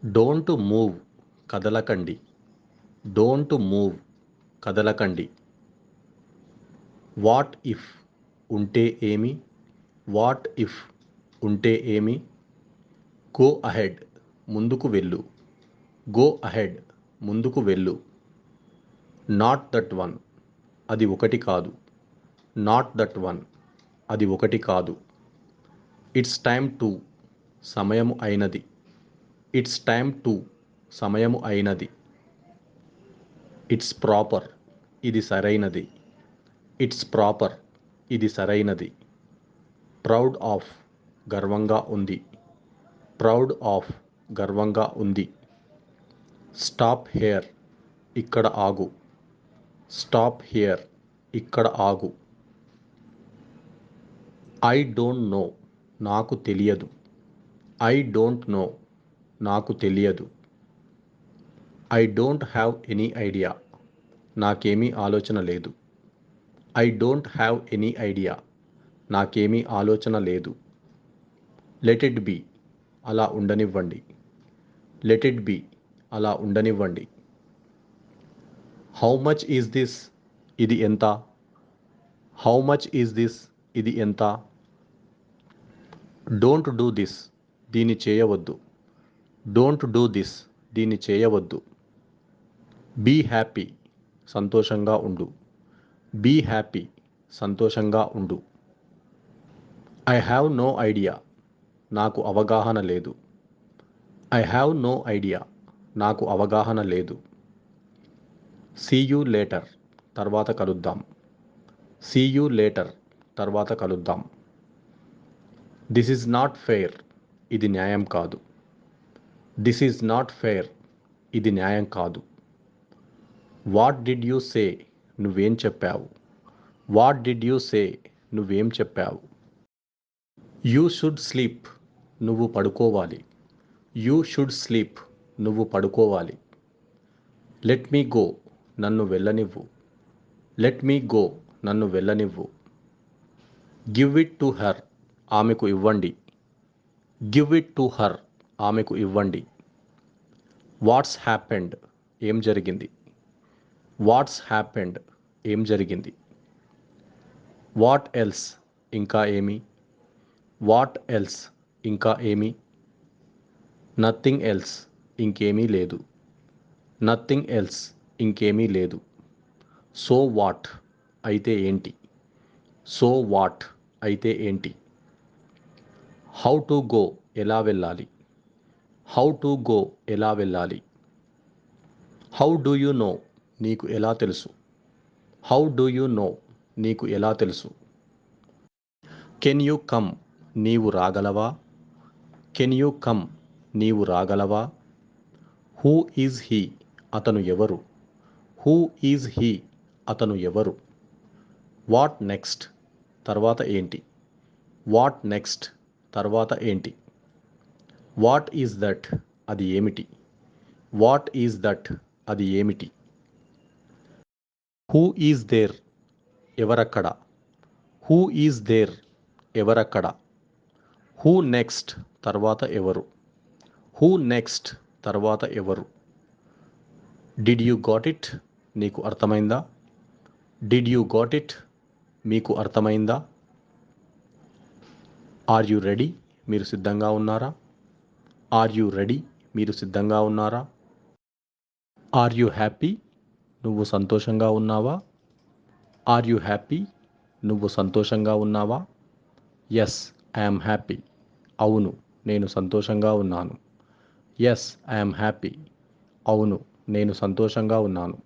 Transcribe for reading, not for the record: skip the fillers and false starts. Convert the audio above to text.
Don't move కదలకండి. Don't move కదలకండి. What if ఉంటే ఏమి? వాట్ ఇఫ్ ఉంటే ఏమి? గో అహెడ్ ముందుకు వెళ్ళు. గో అహెడ్ ముందుకు వెళ్ళు. నాట్ దట్ వన్ అది ఒకటి కాదు. నాట్ దట్ వన్ అది ఒకటి కాదు. ఇట్స్ టైమ్ టు సమయము అయినది. ఇట్స్ టైమ్ టు సమయము అయినది. ఇట్స్ ప్రాపర్ ఇది సరైనది. ఇట్స్ ప్రాపర్ ఇది సరైనది. ప్రౌడ్ ఆఫ్ గర్వంగా ఉంది. ప్రౌడ్ ఆఫ్ గర్వంగా ఉంది. స్టాప్ హియర్ ఇక్కడ ఆగు. స్టాప్ హియర్ ఇక్కడ ఆగు. ఐ డోంట్ నో నాకు తెలియదు. ఐ డోంట్ నో నాకు తెలియదు. I don't have any idea నాకేమీ ఆలోచన లేదు. I don't have any idea నాకేమీ ఆలోచన లేదు. లెట్ ఇట్ బీ అలా ఉండనివ్వండి. లెట్ ఇట్ బీ అలా ఉండనివ్వండి. హౌ మచ్ ఈజ్ దిస్ ఇది ఎంత? హౌ మచ్ ఈజ్ దిస్ ఇది ఎంత? డోంట్ డూ దిస్ దీన్ని చేయవద్దు. డోంట్ డూ దిస్ దీన్ని చేయవద్దు. బీ హ్యాపీ సంతోషంగా ఉండు. బీ హ్యాపీ సంతోషంగా ఉండు. ఐ హ్యావ్ నో ఐడియా నాకు అవగాహన లేదు. ఐ హ్యావ్ నో ఐడియా నాకు అవగాహన లేదు. సీ యూ లేటర్ తర్వాత కలుద్దాం. సీ యూ లేటర్ తర్వాత కలుద్దాం. దిస్ ఈజ్ నాట్ ఫెయిర్ ఇది న్యాయం కాదు. దిస్ ఈజ్ నాట్ ఫెయిర్ ఇది న్యాయం కాదు. వాట్ డిడ్ యూ సే నువ్వేం చెప్పావు? వాట్ డిడ్ యూ సే నువ్వేం చెప్పావు? యూ షుడ్ స్లీప్ నువ్వు పడుకోవాలి. యూ షుడ్ స్లీప్ నువ్వు పడుకోవాలి. లెట్ మీ గో నన్ను వెళ్ళనివ్వు. లెట్ మీ గో నన్ను వెళ్ళనివ్వు. గివ్ ఇట్ టు హర్ ఆమెకు ఇవ్వండి. గివ్ ఇట్ టు హర్ ఆమెకు ఇవ్వండి. వాట్స్ హ్యాపెండ్ ఏం జరిగింది? వాట్స్ హ్యాపెండ్ ఏం జరిగింది? వాట్ ఎల్స్ ఇంకా ఏమి? వాట్ ఎల్స్ ఇంకా ఏమి? నథింగ్ ఎల్స్ ఇంకేమీ లేదు. నథింగ్ ఎల్స్ ఇంకేమీ లేదు. సో వాట్ అయితే ఏంటి? సో వాట్ అయితే ఏంటి? హౌ టు గో ఎలా వెళ్ళాలి? హౌ టు గో ఎలా వెళ్ళాలి? హౌ డూ యూ నో నీకు ఎలా తెలుసు? హౌ డూ యూ నో నీకు ఎలా తెలుసు? కెన్ యూ కమ్ నీవు రాగలవా? కెన్ యూ కమ్ నీవు రాగలవా? హూ ఈజ్ హీ అతను ఎవరు? హూ ఈజ్ హీ అతను ఎవరు? వాట్ నెక్స్ట్ తర్వాత ఏంటి? వాట్ నెక్స్ట్ తర్వాత ఏంటి? వాట్ ఈజ్ దట్ అది ఏమిటి? వాట్ ఈజ్ దట్ అది ఏమిటి? హూ ఈజ్ దేర్ ఎవరక్కడ? హూ ఈజ్ దేర్ ఎవరక్కడ? హూ నెక్స్ట్ తర్వాత ఎవరు? హూ నెక్స్ట్ తర్వాత ఎవరు? డిడ్ యూ గాట్ ఇట్ నీకు అర్థమైందా? డిడ్ యూ గాట్ ఇట్ మీకు అర్థమైందా? ఆర్ యూ రెడీ మీరు సిద్ధంగా ఉన్నారా? ఆర్ యూ రెడీ మీరు సిద్ధంగా ఉన్నారా? ఆర్ యూ హ్యాపీ నువ్వు సంతోషంగా ఉన్నావా? ఆర్ యూ హ్యాపీ నువ్వు సంతోషంగా ఉన్నావా? ఎస్ ఐఎమ్ హ్యాపీ అవును నేను సంతోషంగా ఉన్నాను. ఎస్ ఐఎమ్ హ్యాపీ అవును నేను సంతోషంగా ఉన్నాను.